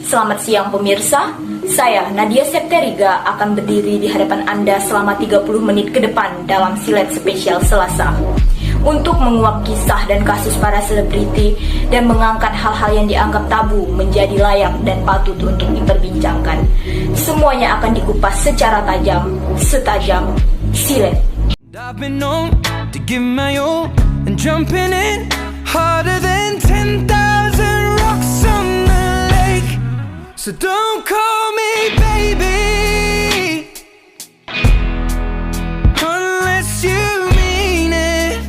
Selamat siang pemirsa, saya Nadia Septeriga akan berdiri di hadapan Anda selama 30 menit ke depan dalam Silet Spesial Selasa untuk menguak kisah dan kasus para selebriti dan mengangkat hal-hal yang dianggap tabu menjadi layak dan patut untuk diperbincangkan. Semuanya akan dikupas secara tajam, setajam Silet. I've been known to give my all and jumping in harder than 10,000 rocks on the lake. So don't call me baby unless you mean it.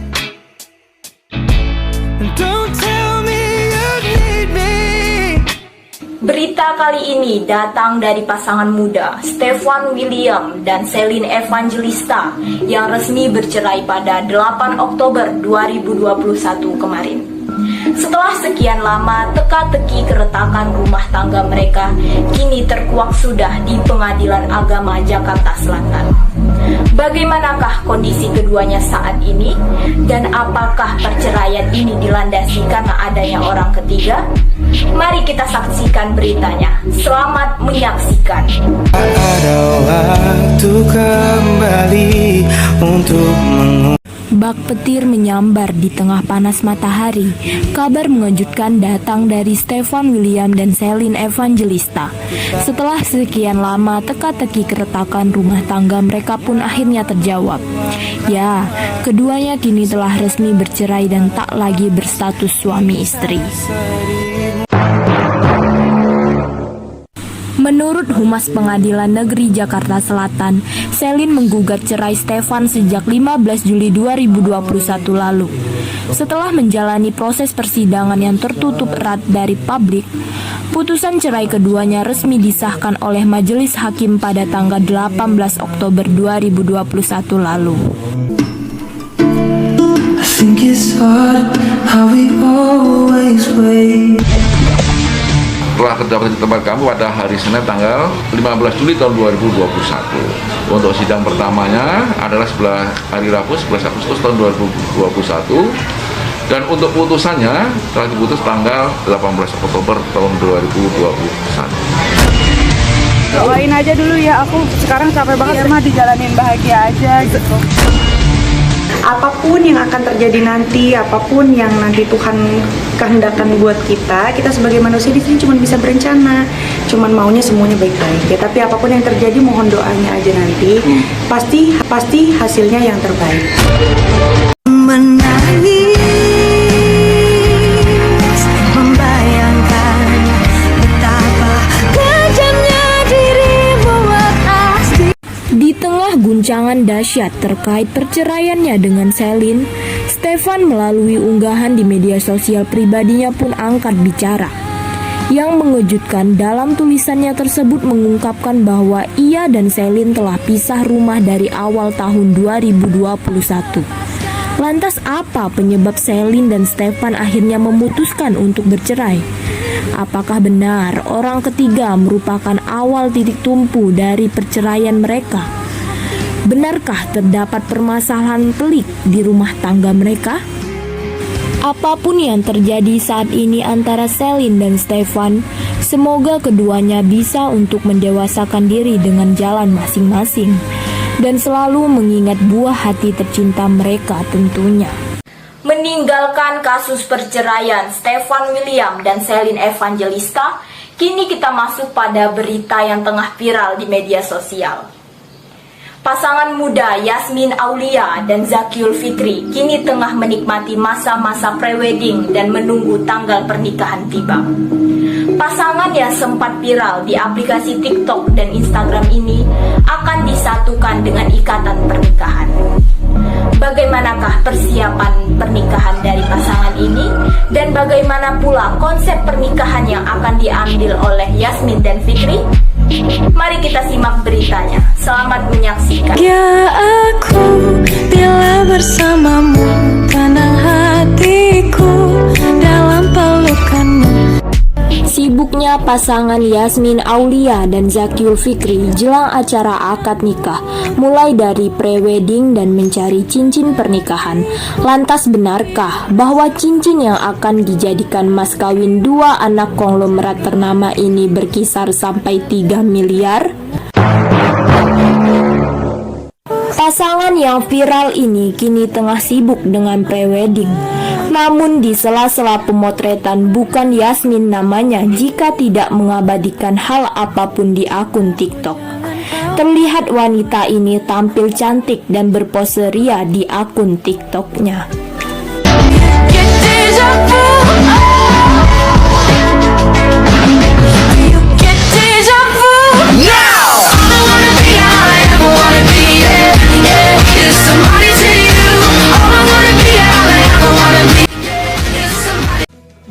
And don't tell me you need me. Berita kali ini datang dari pasangan muda Stefan William dan Celine Evangelista yang resmi bercerai pada 8 Oktober 2021 kemarin. Setelah sekian lama teka-teki keretakan rumah tangga mereka kini terkuak sudah di Pengadilan Agama Jakarta Selatan. Bagaimanakah kondisi keduanya saat ini? Dan apakah perceraian ini dilandasi karena adanya orang ketiga? Mari kita saksikan beritanya. Selamat menyaksikan. Ada waktu kembali untuk Bak petir menyambar di tengah panas matahari. Kabar mengejutkan datang dari Stefan William dan Celine Evangelista. Setelah sekian lama teka-teki keretakan rumah tangga mereka pun akhirnya terjawab. Ya, keduanya kini telah resmi bercerai dan tak lagi berstatus suami istri. Menurut Humas Pengadilan Negeri Jakarta Selatan, Celine menggugat cerai Stefan sejak 15 Juli 2021 lalu. Setelah menjalani proses persidangan yang tertutup erat dari publik, putusan cerai keduanya resmi disahkan oleh Majelis Hakim pada tanggal 18 Oktober 2021 lalu. I think it's hard how we always wait. Telah terdapat di tempat kamu pada hari Senin tanggal 15 Juli tahun 2021. Untuk sidang pertamanya adalah sebelah hari Rabu 11 Agustus tahun 2021. Dan untuk putusannya telah diputus tanggal 18 Oktober tahun 2021. Doain aja dulu ya, aku sekarang capek banget ya mah, dijalanin bahagia aja gitu. Apapun yang akan terjadi nanti, apapun yang nanti Tuhan kehendakkan buat kita sebagai manusia di sini cuma bisa berencana, cuman maunya semuanya baik-baik ya. Tapi apapun yang terjadi, mohon doanya aja nanti, pasti hasilnya yang terbaik. Menangis, membayangkan betapa kejamnya dirimu asli. Di tengah guncangan dahsyat terkait perceraiannya dengan Celine, Stefan melalui unggahan di media sosial pribadinya pun angkat bicara. Yang mengejutkan dalam tulisannya tersebut mengungkapkan bahwa ia dan Celine telah pisah rumah dari awal tahun 2021. Lantas apa penyebab Celine dan Stefan akhirnya memutuskan untuk bercerai? Apakah benar orang ketiga merupakan awal titik tumpu dari perceraian mereka? Benarkah terdapat permasalahan pelik di rumah tangga mereka? Apapun yang terjadi saat ini antara Celine dan Stefan, semoga keduanya bisa untuk mendewasakan diri dengan jalan masing-masing dan selalu mengingat buah hati tercinta mereka tentunya. Meninggalkan kasus perceraian Stefan William dan Celine Evangelista, kini kita masuk pada berita yang tengah viral di media sosial. Pasangan muda Yasmin Aulia dan Zakiul Fikri kini tengah menikmati masa-masa prewedding dan menunggu tanggal pernikahan tiba. Pasangan yang sempat viral di aplikasi TikTok dan Instagram ini akan disatukan dengan ikatan pernikahan. Bagaimanakah persiapan pernikahan dari pasangan ini dan bagaimana pula konsep pernikahan yang akan diambil oleh Yasmin dan Fikri? Mari kita simak beritanya. Selamat menyaksikan. Ya aku bila bersamamu, tenang hatiku dalam pelukanmu. Sibuknya pasangan Yasmin Aulia dan Zakil Fikri jelang acara akad nikah, mulai dari pre-wedding dan mencari cincin pernikahan. Lantas benarkah bahwa cincin yang akan dijadikan mas kawin dua anak konglomerat ternama ini berkisar sampai 3 miliar? Pasangan yang viral ini kini tengah sibuk dengan pre-wedding. Namun di sela-sela pemotretan bukan Yasmin namanya jika tidak mengabadikan hal apapun di akun TikTok. Terlihat wanita ini tampil cantik dan berpose ria di akun TikToknya.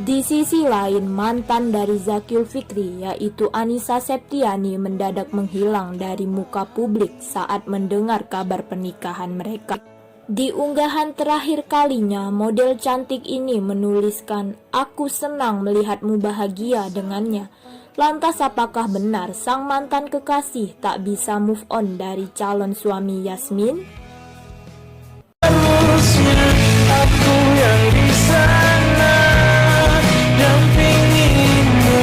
Di sisi lain, mantan dari Zakil Fikri yaitu Annisa Septiani mendadak menghilang dari muka publik saat mendengar kabar pernikahan mereka. Di unggahan terakhir kalinya, model cantik ini menuliskan, "Aku senang melihatmu bahagia dengannya." Lantas apakah benar sang mantan kekasih tak bisa move on dari calon suami Yasmin? Aku yang di sana dampingimu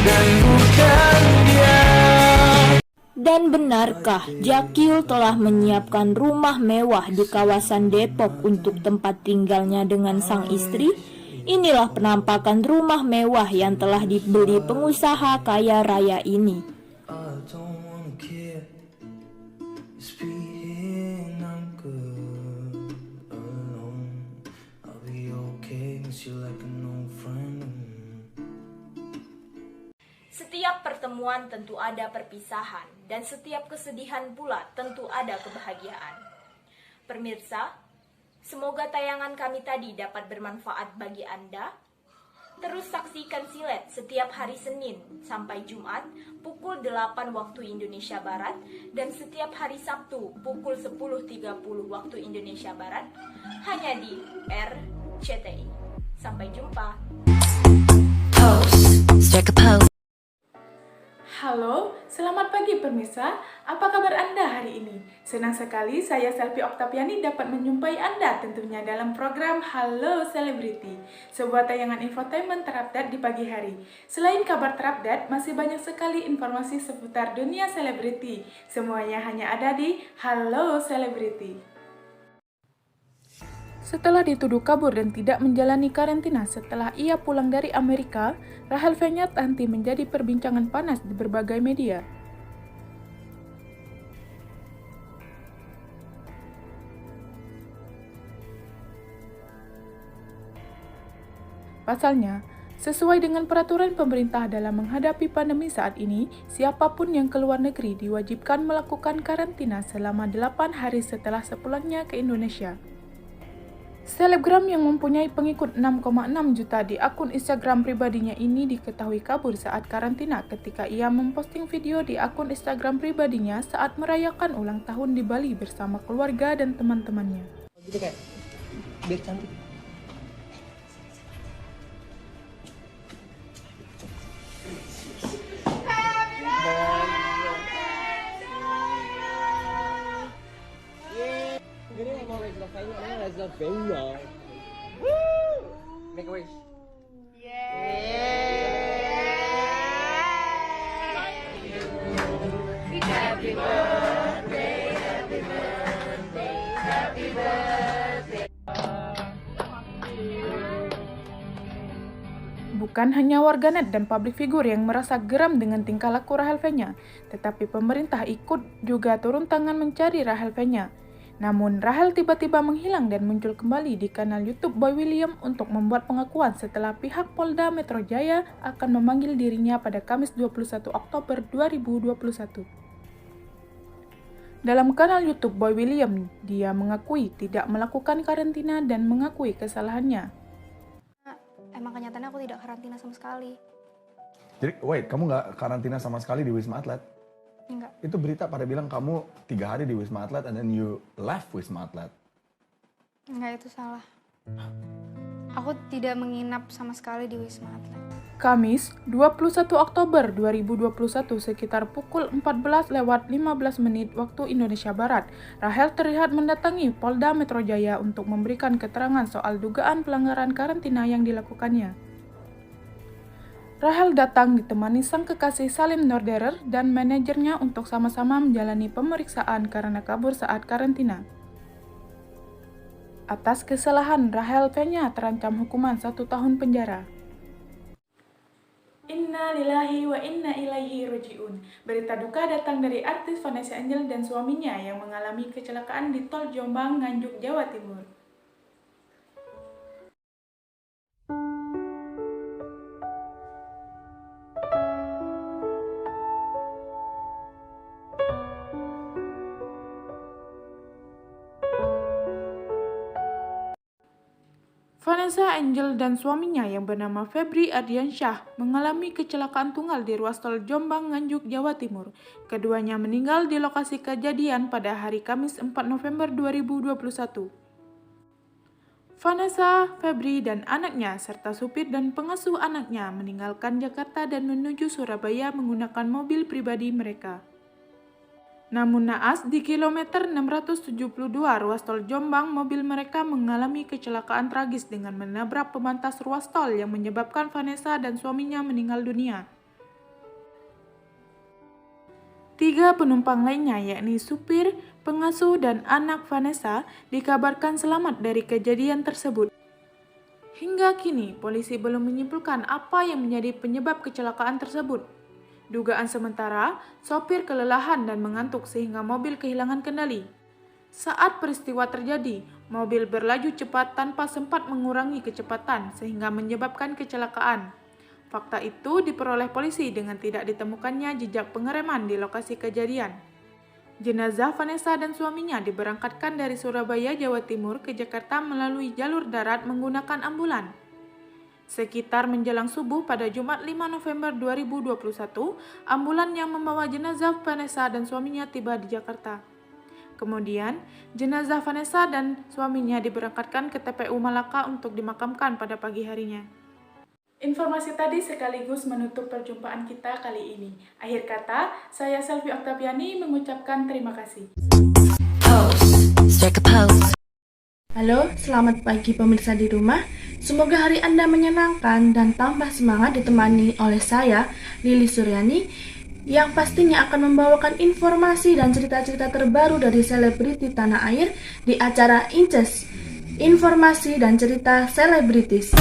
dan bukan dia. Dan benarkah Zakil telah menyiapkan rumah mewah di kawasan Depok untuk tempat tinggalnya dengan sang istri? Inilah penampakan rumah mewah yang telah dibeli pengusaha kaya raya ini. I don't wanna care. It's being I'm good alone. I'll be okay, miss you like an old friend. Setiap pertemuan tentu ada perpisahan, dan setiap kesedihan pula tentu ada kebahagiaan. Pemirsa, semoga tayangan kami tadi dapat bermanfaat bagi Anda. Terus saksikan Silet setiap hari Senin sampai Jumat pukul 8 waktu Indonesia Barat dan setiap hari Sabtu pukul 10.30 waktu Indonesia Barat hanya di RCTI. Sampai jumpa. Halo, selamat pagi pemirsa. Apa kabar Anda hari ini? Senang sekali saya Selvi Oktaviani dapat menjumpai Anda tentunya dalam program Halo Selebriti, sebuah tayangan infotainment terupdate di pagi hari. Selain kabar terupdate, masih banyak sekali informasi seputar dunia selebriti. Semuanya hanya ada di Halo Selebriti. Setelah dituduh kabur dan tidak menjalani karantina setelah ia pulang dari Amerika, Rachel Fenya Tanti menjadi perbincangan panas di berbagai media. Pasalnya, sesuai dengan peraturan pemerintah dalam menghadapi pandemi saat ini, siapapun yang keluar negeri diwajibkan melakukan karantina selama 8 hari setelah sepulangnya ke Indonesia. Selebgram yang mempunyai pengikut 6,6 juta di akun Instagram pribadinya ini diketahui kabur saat karantina ketika ia memposting video di akun Instagram pribadinya saat merayakan ulang tahun di Bali bersama keluarga dan teman-temannya. Gitu kayak biar cantik. Make a wish. Happy birthday, happy birthday, happy birthday. Bukan hanya warganet dan publik figur yang merasa geram dengan tingkah laku Rachel Fenya, tetapi pemerintah ikut juga turun tangan mencari Rachel Fenya. Namun, Rachel tiba-tiba menghilang dan muncul kembali di kanal YouTube Boy William untuk membuat pengakuan setelah pihak Polda Metro Jaya akan memanggil dirinya pada Kamis 21 Oktober 2021. Dalam kanal YouTube Boy William, dia mengakui tidak melakukan karantina dan mengakui kesalahannya. Emang kenyataannya aku tidak karantina sama sekali. Jadi, wait, kamu nggak karantina sama sekali di Wisma Atlet? Enggak. Itu berita pada bilang kamu 3 hari di Wisma Atlet and then you left Wisma Atlet. Enggak, itu salah. Aku tidak menginap sama sekali di Wisma Atlet. Kamis, 21 Oktober 2021 sekitar pukul 14:15 waktu Indonesia Barat, Rahel terlihat mendatangi Polda Metro Jaya untuk memberikan keterangan soal dugaan pelanggaran karantina yang dilakukannya. Rahel datang ditemani sang kekasih Salim Norderer dan manajernya untuk sama-sama menjalani pemeriksaan karena kabur saat karantina. Atas kesalahan Rahel, Fenya terancam hukuman 1 tahun penjara. Inna lillahi wa inna ilaihi roji'un. Berita duka datang dari artis Vanessa Angel dan suaminya yang mengalami kecelakaan di Tol Jombang, Nganjuk, Jawa Timur. Vanessa Angel dan suaminya yang bernama Febri Ardiansyah mengalami kecelakaan tunggal di ruas tol Jombang, Nganjuk, Jawa Timur. Keduanya meninggal di lokasi kejadian pada hari Kamis 4 November 2021. Vanessa, Febri, dan anaknya serta supir dan pengasuh anaknya meninggalkan Jakarta dan menuju Surabaya menggunakan mobil pribadi mereka. Namun naas di kilometer 672 ruas tol Jombang, mobil mereka mengalami kecelakaan tragis dengan menabrak pembatas ruas tol yang menyebabkan Vanessa dan suaminya meninggal dunia. 3 penumpang lainnya yakni supir, pengasuh, dan anak Vanessa dikabarkan selamat dari kejadian tersebut. Hingga kini, polisi belum menyimpulkan apa yang menjadi penyebab kecelakaan tersebut. Dugaan sementara, sopir kelelahan dan mengantuk sehingga mobil kehilangan kendali. Saat peristiwa terjadi, mobil berlaju cepat tanpa sempat mengurangi kecepatan sehingga menyebabkan kecelakaan. Fakta itu diperoleh polisi dengan tidak ditemukannya jejak pengereman di lokasi kejadian. Jenazah Vanessa dan suaminya diberangkatkan dari Surabaya, Jawa Timur ke Jakarta melalui jalur darat menggunakan ambulan. Sekitar menjelang subuh pada Jumat 5 November 2021, ambulan yang membawa jenazah Vanessa dan suaminya tiba di Jakarta. Kemudian, jenazah Vanessa dan suaminya diberangkatkan ke TPU Malaka untuk dimakamkan pada pagi harinya. Informasi tadi sekaligus menutup perjumpaan kita kali ini. Akhir kata, saya Selvi Oktaviani mengucapkan terima kasih. Halo, selamat pagi pemirsa di rumah. Semoga hari Anda menyenangkan dan tambah semangat ditemani oleh saya, Lili Suryani, yang pastinya akan membawakan informasi dan cerita-cerita terbaru dari selebriti tanah air di acara Inces, Informasi dan Cerita Selebritis.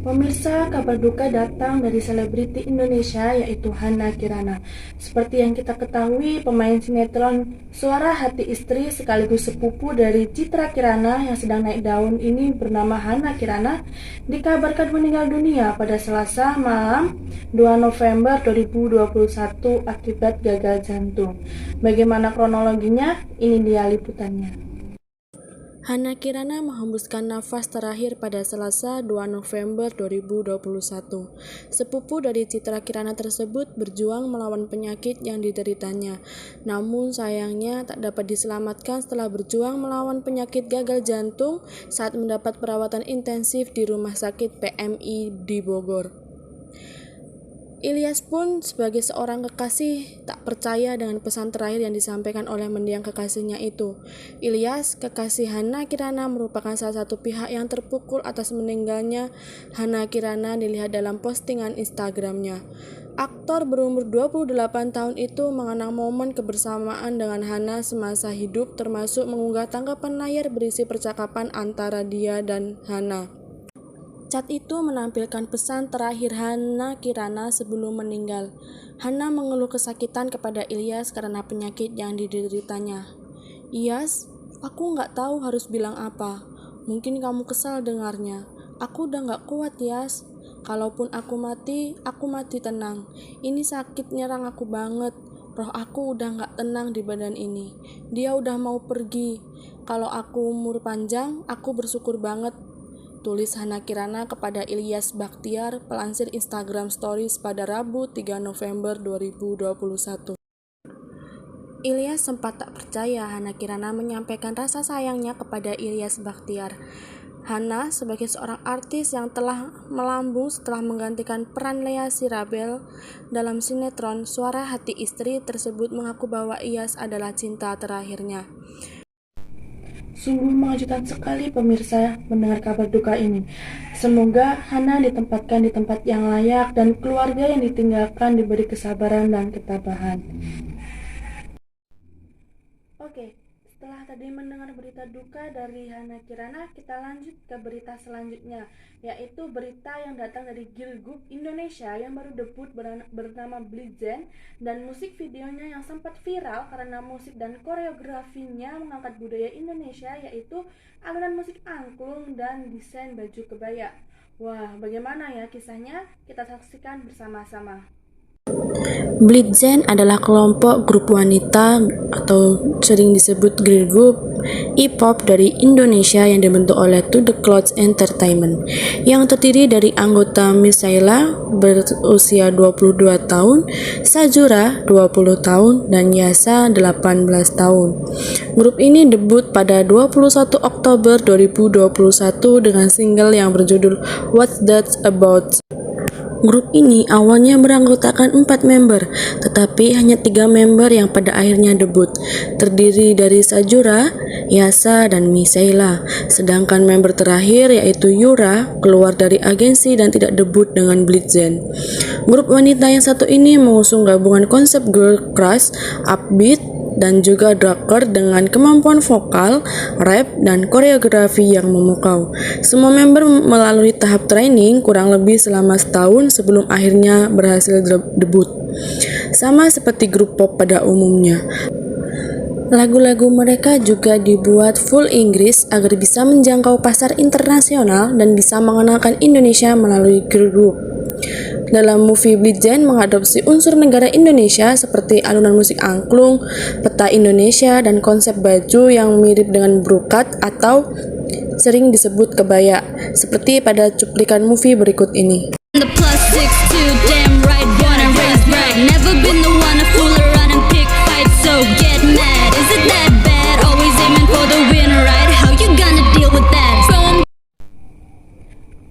Pemirsa, kabar duka datang dari selebriti Indonesia yaitu Hana Kirana. Seperti yang kita ketahui, pemain sinetron Suara Hati Istri sekaligus sepupu dari Citra Kirana yang sedang naik daun ini bernama Hana Kirana dikabarkan meninggal dunia pada Selasa malam 2 November 2021 akibat gagal jantung. Bagaimana kronologinya? Ini dia liputannya. Hana Kirana menghembuskan nafas terakhir pada Selasa 2 November 2021. Sepupu dari Citra Kirana tersebut berjuang melawan penyakit yang dideritanya. Namun sayangnya tak dapat diselamatkan setelah berjuang melawan penyakit gagal jantung saat mendapat perawatan intensif di Rumah Sakit PMI di Bogor. Ilyas pun sebagai seorang kekasih tak percaya dengan pesan terakhir yang disampaikan oleh mendiang kekasihnya itu. Ilyas, kekasih Hana Kirana, merupakan salah satu pihak yang terpukul atas meninggalnya Hana Kirana dilihat dalam postingan Instagramnya. Aktor berumur 28 tahun itu mengenang momen kebersamaan dengan Hana semasa hidup, termasuk mengunggah tanggapan layar berisi percakapan antara dia dan Hana. Cat itu menampilkan pesan terakhir Hana Kirana sebelum meninggal. Hana mengeluh kesakitan kepada Ilyas karena penyakit yang dideritanya. "Ilyas, aku nggak tahu harus bilang apa. Mungkin kamu kesal dengarnya. Aku udah nggak kuat, Yas. Kalaupun aku mati tenang. Ini sakit nyerang aku banget. Roh aku udah nggak tenang di badan ini. Dia udah mau pergi. Kalau aku umur panjang, aku bersyukur banget," tulis Hana Kirana kepada Ilyas Bakhtiar, pelansir Instagram Stories pada Rabu 3 November 2021. Ilyas sempat tak percaya Hana Kirana menyampaikan rasa sayangnya kepada Ilyas Bakhtiar. Hana sebagai seorang artis yang telah melambung setelah menggantikan peran Lea Sirabel dalam sinetron Suara Hati Istri tersebut mengaku bahwa Ilyas adalah cinta terakhirnya. Sungguh mengejutkan sekali pemirsa mendengar kabar duka ini. Semoga Hana ditempatkan di tempat yang layak dan keluarga yang ditinggalkan diberi kesabaran dan ketabahan. Oke, setelah tadi mendengar berita duka dari Hana Kirana, kita lanjut ke berita selanjutnya, yaitu berita yang datang dari girl group Indonesia yang baru debut bernama Blitzen, dan musik videonya yang sempat viral karena musik dan koreografinya mengangkat budaya Indonesia, yaitu alunan musik angklung dan desain baju kebaya. Wah, bagaimana ya kisahnya? Kita saksikan bersama-sama. Blitzen adalah kelompok grup wanita atau sering disebut girl group E-pop dari Indonesia yang dibentuk oleh To The Clouds Entertainment yang terdiri dari anggota Misaela berusia 22 tahun, Sajura 20 tahun, dan Yasa 18 tahun. Grup ini debut pada 21 Oktober 2021 dengan single yang berjudul What's That About. Grup ini awalnya beranggotakan 4 member, tetapi hanya 3 member yang pada akhirnya debut, terdiri dari Sajura, Yasa, dan Misaela. Sedangkan member terakhir yaitu Yura keluar dari agensi dan tidak debut dengan Blitzen. Grup wanita yang satu ini mengusung gabungan konsep girl crush, upbeat, dan juga drakor dengan kemampuan vokal, rap, dan koreografi yang memukau. Semua member melalui tahap training kurang lebih selama setahun sebelum akhirnya berhasil debut. Sama seperti grup pop pada umumnya, lagu-lagu mereka juga dibuat full Inggris agar bisa menjangkau pasar internasional dan bisa mengenalkan Indonesia melalui girl group. Dalam movie Blitzen mengadopsi unsur negara Indonesia seperti alunan musik angklung, peta Indonesia, dan konsep baju yang mirip dengan brokat atau sering disebut kebaya, seperti pada cuplikan movie berikut ini.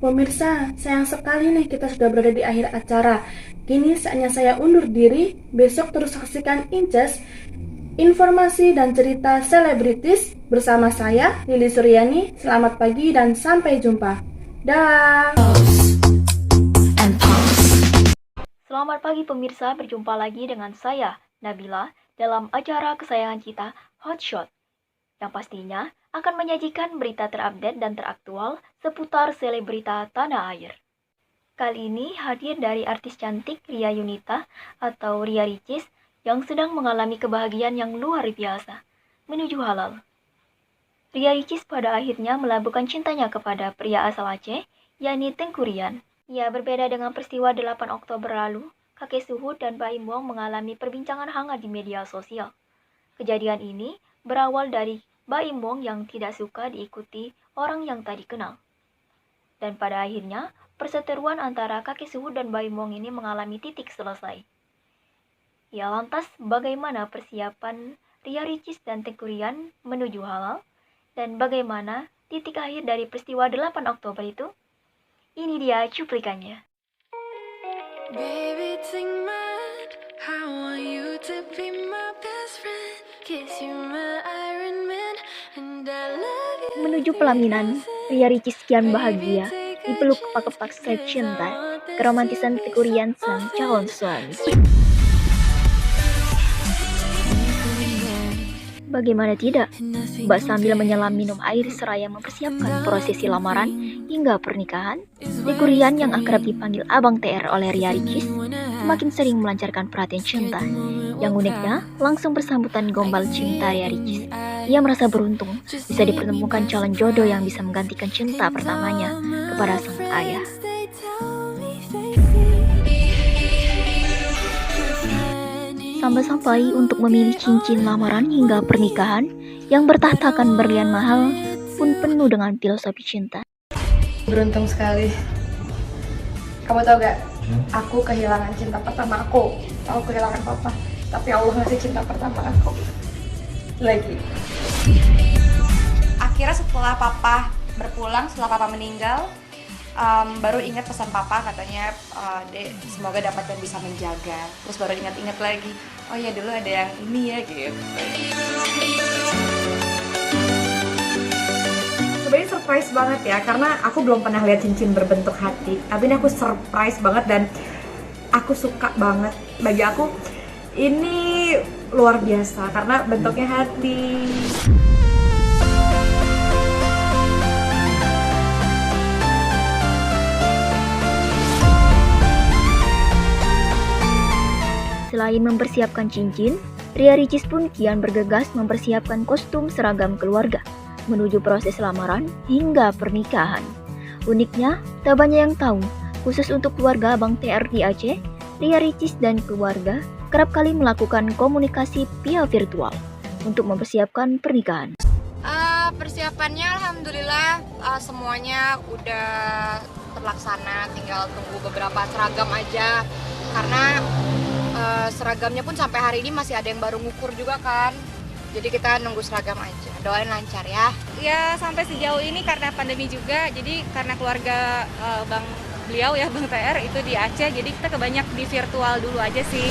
Pemirsa, sayang sekali nih kita sudah berada di akhir acara. Kini saatnya saya undur diri. Besok terus saksikan Inces, informasi dan cerita selebritis bersama saya, Lili Suryani. Selamat pagi dan sampai jumpa. Dah. Selamat pagi pemirsa, berjumpa lagi dengan saya, Nabila, dalam acara kesayangan kita, Hot Shot, yang pastinya akan menyajikan berita terupdate dan teraktual seputar selebrita tanah air. Kali ini hadir dari artis cantik Ria Yunita atau Ria Ricis yang sedang mengalami kebahagiaan yang luar biasa menuju halal. Ria Ricis pada akhirnya melabuhkan cintanya kepada pria asal Aceh, yakni Tengku Rian. Ya, berbeda dengan peristiwa 8 Oktober lalu, kakek Suhud dan Baim Wong mengalami perbincangan hangat di media sosial. Kejadian ini berawal dari Baim Wong yang tidak suka diikuti orang yang tak dikenal. Dan pada akhirnya, perseteruan antara kakek Suhud dan Baim Wong ini mengalami titik selesai. Ya, lantas bagaimana persiapan Ria Ricis dan Tengku Rian menuju halal? Dan bagaimana titik akhir dari peristiwa 8 Oktober itu? Ini dia cuplikannya. Baby, take my hand. I want you to be my best friend. Kiss you, my Iron Man, and I love you. Menuju pelaminan, Ria Ricis kian bahagia, dipeluk kepak-kepak sayap cinta, keromantisan Tengku Rian sang calon suami. Bagaimana tidak, Mbak sambil menyelam minum air seraya mempersiapkan prosesi lamaran hingga pernikahan, Tengku Rian yang akrab dipanggil Abang TR oleh Ria Ricis semakin sering melancarkan perhatian cinta. Yang uniknya, langsung bersambutan gombal cinta Ria Ricis. Ia merasa beruntung bisa dipertemukan calon jodoh yang bisa menggantikan cinta pertamanya kepada sang ayah. Sampai-sampai untuk memilih cincin lamaran hingga pernikahan yang bertahtakan berlian mahal pun penuh dengan filosofi cinta. Beruntung sekali. Kamu tahu gak? Aku kehilangan cinta pertama aku. Aku kehilangan papa. Tapi Allah ngasih cinta pertama aku lagi. Akhirnya setelah papa berpulang, setelah papa meninggal, baru ingat pesan papa, katanya Dek, semoga dapat yang bisa menjaga. Terus baru ingat-ingat lagi, oh ya dulu ada yang ini ya gitu. Sebenarnya surprise banget ya, karena aku belum pernah lihat cincin berbentuk hati. Tapi ini aku surprise banget dan aku suka banget. Bagi aku ini luar biasa karena bentuknya hati. Selain mempersiapkan cincin, Ria Ricis pun kian bergegas mempersiapkan kostum seragam keluarga menuju proses lamaran hingga pernikahan. Uniknya, tak banyak yang tahu, khusus untuk keluarga Abang TR di Aceh, Ria Ricis dan keluarga kerap kali melakukan komunikasi via virtual untuk mempersiapkan pernikahan. Persiapannya alhamdulillah semuanya udah terlaksana, tinggal tunggu beberapa seragam aja. Karena seragamnya pun sampai hari ini masih ada yang baru ngukur juga kan. Jadi kita nunggu seragam aja. Doain lancar ya. Ya sampai sejauh ini karena pandemi juga, jadi karena keluarga beliau ya Bang TR itu di Aceh, jadi kita kebanyak di virtual dulu aja sih.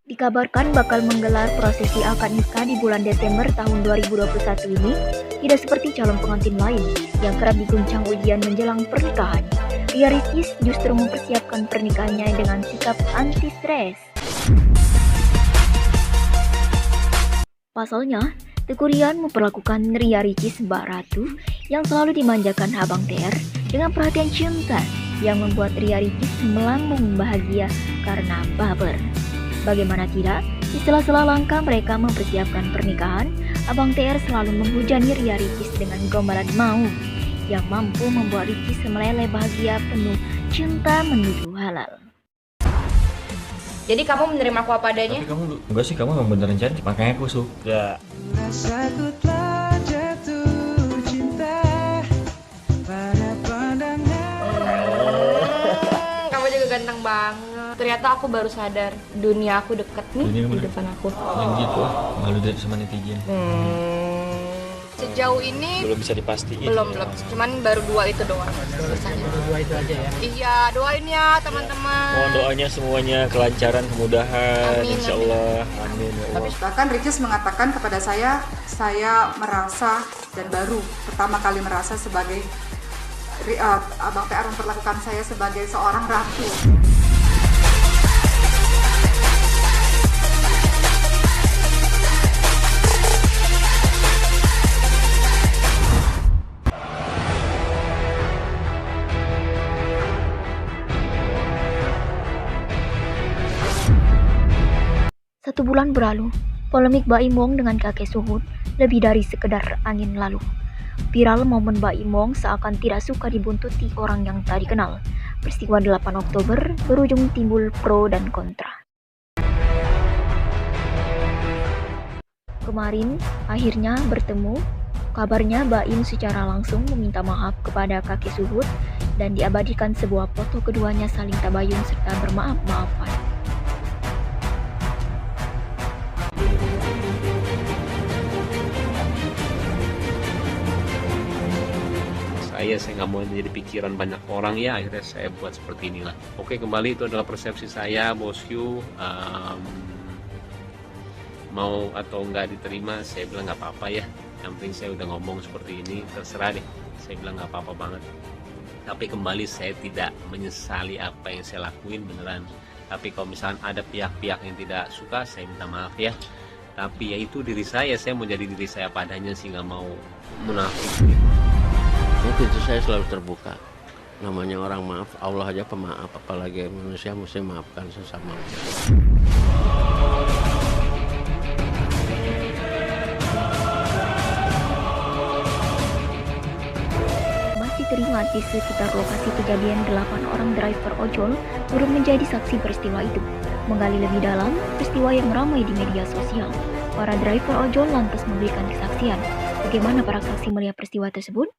Dikabarkan bakal menggelar prosesi akad nikah di bulan Desember tahun 2021 ini tidak seperti calon pengantin lain yang kerap diguncang ujian menjelang pernikahan. Ria Ricis justru mempersiapkan pernikahannya dengan sikap anti-stres. Pasalnya, Teguh Rian memperlakukan Ria Ricis Mbak Ratu yang selalu dimanjakan Abang TR dengan perhatian cinta yang membuat Ria Ricis melambung bahagia karena baper. Bagaimana tidak, di sela-sela langkah mereka mempersiapkan pernikahan, Abang TR selalu menghujani Ria Ricis dengan gombalan mau yang mampu membuat Ricis meleleh bahagia penuh cinta menuju halal. Jadi kamu menerima aku apa adanya? Tapi kamu enggak sih, kamu memang beneran cantik, makanya aku suka. Rasaku telah jatuh cinta pada pandangan. Kamu juga ganteng banget. Ternyata aku baru sadar dunia aku deket nih di depan aku. Yang gitu, malu deh sama netizen. Sejauh ini Belum bisa dipastikan. belum. Cuman baru 2 itu doang. Sisanya. Baru 2 itu aja ya. Iya, doain ya teman-teman. Mohon doanya semuanya kelancaran, kemudahan, Amin, insya Allah. Amin ya Allah. Bahkan Ricis mengatakan kepada saya merasa dan baru pertama kali merasa sebagai Abang TR memperlakukan saya sebagai seorang ratu. Satu bulan berlalu, polemik Mbak Imong dengan kakek Suhud lebih dari sekedar angin lalu. Viral momen Mbak Imong seakan tidak suka dibuntuti orang yang tak dikenal. Peristiwa 8 Oktober berujung timbul pro dan kontra. Kemarin, akhirnya bertemu. Kabarnya Mbak Im secara langsung meminta maaf kepada kakek Suhud dan diabadikan sebuah foto keduanya saling tabayun serta bermaaf-maafan. Saya nggak mau jadi pikiran banyak orang ya, akhirnya saya buat seperti inilah. Oke, kembali itu adalah persepsi saya, bosku. Mau atau nggak diterima, saya bilang nggak apa-apa ya. Yang penting saya udah ngomong seperti ini, terserah deh. Saya bilang nggak apa-apa banget. Tapi kembali saya tidak menyesali apa yang saya lakuin beneran. Tapi kalau misalnya ada pihak-pihak yang tidak suka, saya minta maaf ya. Tapi ya itu diri saya mau jadi diri saya padanya sih, nggak mau munafik gitu. Pintu saya selalu terbuka. Namanya orang maaf, Allah aja pemaaf, apalagi manusia mesti maafkan sesama. Masih teringat di sekitar lokasi kejadian 8 orang driver ojol turut menjadi saksi peristiwa itu. Menggali lebih dalam peristiwa yang ramai di media sosial, para driver ojol lantas memberikan kesaksian Bagaimana para saksi melihat peristiwa tersebut?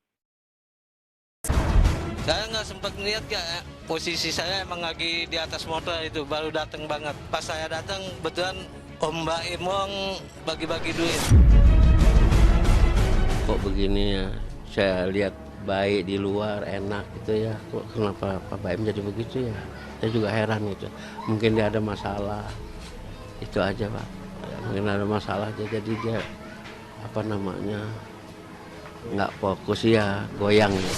Saya nggak sempat melihat ya, posisi saya emang lagi di atas motor itu, baru datang banget. Pas saya datang, kebetulan Om Mbak Imong bagi-bagi duit. Kok begini ya, saya lihat baik di luar, enak gitu ya. Kok kenapa Pak Baim jadi begitu ya? Saya juga heran gitu. Mungkin dia ada masalah, itu aja Pak. Ya, mungkin ada masalah aja, jadi dia nggak fokus ya, goyang ya.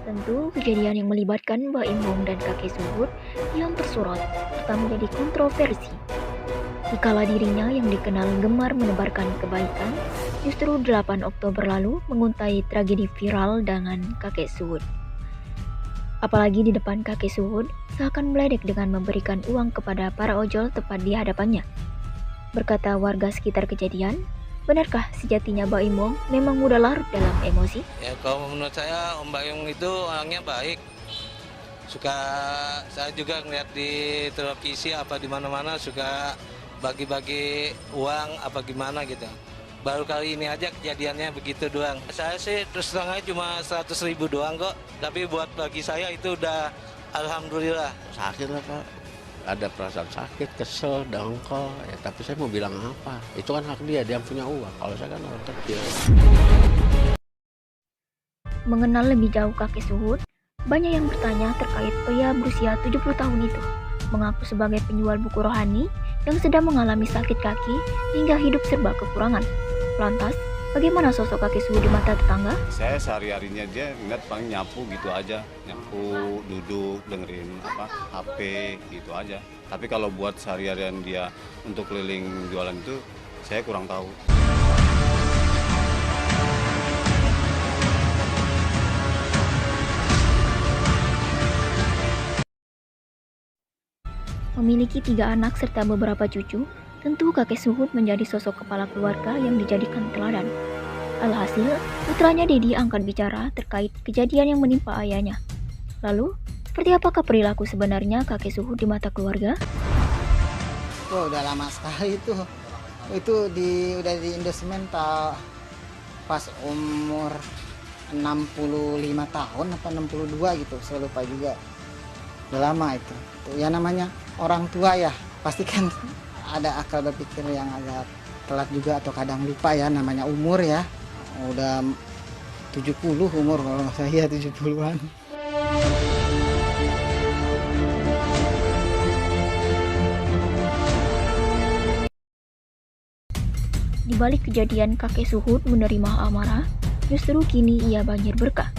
Tentu kejadian yang melibatkan Mbak Imbong dan kakek Suhut yang tersorot serta menjadi kontroversi. Dikala dirinya yang dikenal gemar menebarkan kebaikan, justru 8 Oktober lalu menguntai tragedi viral dengan kakek Suhut. Apalagi di depan kakek Suhut seakan meledek dengan memberikan uang kepada para ojol tepat di hadapannya. Berkata warga sekitar kejadian, benarkah sejatinya Mbak Imong memang mudah larut dalam emosi? Ya kalau menurut saya Om Mbak Imong itu orangnya baik. Saya juga ngeliat di televisi apa di mana-mana suka bagi-bagi uang apa gimana gitu. Baru kali ini aja kejadiannya begitu doang. Saya sih terus terang aja cuma 100.000 doang kok. Tapi buat bagi saya itu udah alhamdulillah. Sakit lah Pak. Ada perasaan sakit, kesel, dongkol. Ya, tapi saya mau bilang apa? Itu kan hak dia punya uang. Kalau saya kan orang kecil. Mengenal lebih jauh kakek Suhut, banyak yang bertanya terkait pria berusia 70 tahun itu. Mengaku sebagai penjual buku rohani yang sedang mengalami sakit kaki hingga hidup serba kekurangan. Lantas, bagaimana sosok kakek Suhut di mata tetangga? Saya sehari-harinya dia ngeliat paling nyapu gitu aja. Nyapu, duduk, dengerin HP gitu aja. Tapi kalau buat sehari-harian dia untuk keliling jualan itu, saya kurang tahu. Memiliki 3 anak serta beberapa cucu, tentu kakek Suhut menjadi sosok kepala keluarga yang dijadikan teladan. Alhasil, putranya Dedi angkat bicara terkait kejadian yang menimpa ayahnya. Lalu, seperti apakah perilaku sebenarnya kakek Suhut di mata keluarga? Oh, udah lama sekali itu. Itu udah di Indosemen pas umur 65 tahun apa 62 gitu, saya lupa juga. Udah lama itu. Ya namanya orang tua ya, pasti kan ada akal berpikir yang agak telat juga atau kadang lupa ya, namanya umur ya. Udah 70 umur kalau saya 70-an. Di balik kejadian kakek Suhut menerima amarah, justru kini ia banjir berkah.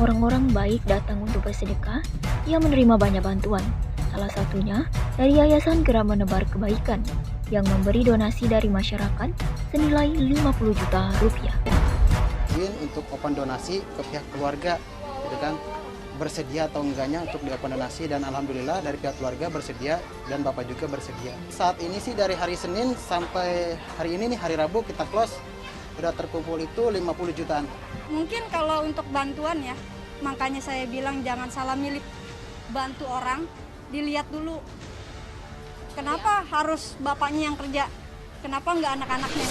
Orang-orang baik datang untuk bersedekah, ia menerima banyak bantuan. Salah satunya dari Yayasan Gerak Menebar Kebaikan yang memberi donasi dari masyarakat senilai 50 juta rupiah. Untuk open donasi ke pihak keluarga, gitu kan, bersedia atau enggaknya untuk di-open donasi, dan alhamdulillah dari pihak keluarga bersedia dan Bapak juga bersedia. Saat ini sih dari hari Senin sampai hari ini nih, hari Rabu kita close, udah terkumpul itu 50 jutaan. Mungkin kalau untuk bantuan ya, makanya saya bilang jangan salah milih bantu orang, dilihat dulu. Kenapa harus bapaknya yang kerja? Kenapa nggak anak-anaknya?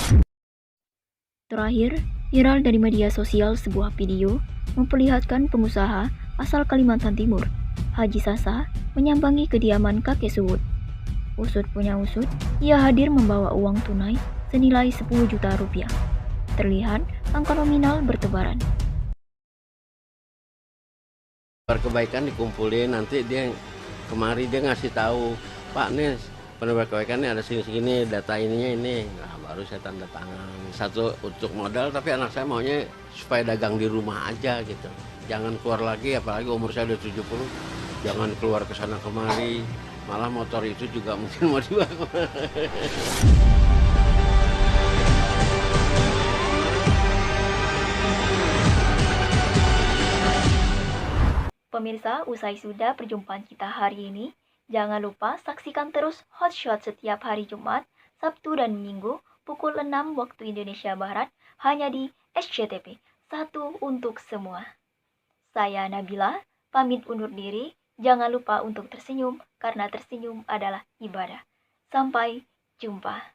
Terakhir, viral dari media sosial sebuah video memperlihatkan pengusaha asal Kalimantan Timur, Haji Sasa, menyambangi kediaman kakek Suhut. Usut punya usut, ia hadir membawa uang tunai senilai 10 juta rupiah. Terlihat angka nominal bertebaran. Kebaikan dikumpulin, nanti dia kemari dia ngasih tahu, Pak nih penebar kebaikan ini ada sini-sini, data ininya ini. Nah baru saya tanda tangan. Satu untuk modal, tapi anak saya maunya supaya dagang di rumah aja gitu. Jangan keluar lagi, apalagi umur saya udah 70. Jangan keluar ke sana kemari. Malah motor itu juga mungkin mau dibawa. Pemirsa, usai sudah perjumpaan kita hari ini. Jangan lupa saksikan terus Hotshot setiap hari Jumat, Sabtu, dan Minggu pukul 6 waktu Indonesia Barat hanya di SCTV. Satu untuk semua. Saya Nabila, pamit undur diri. Jangan lupa untuk tersenyum, karena tersenyum adalah ibadah. Sampai jumpa.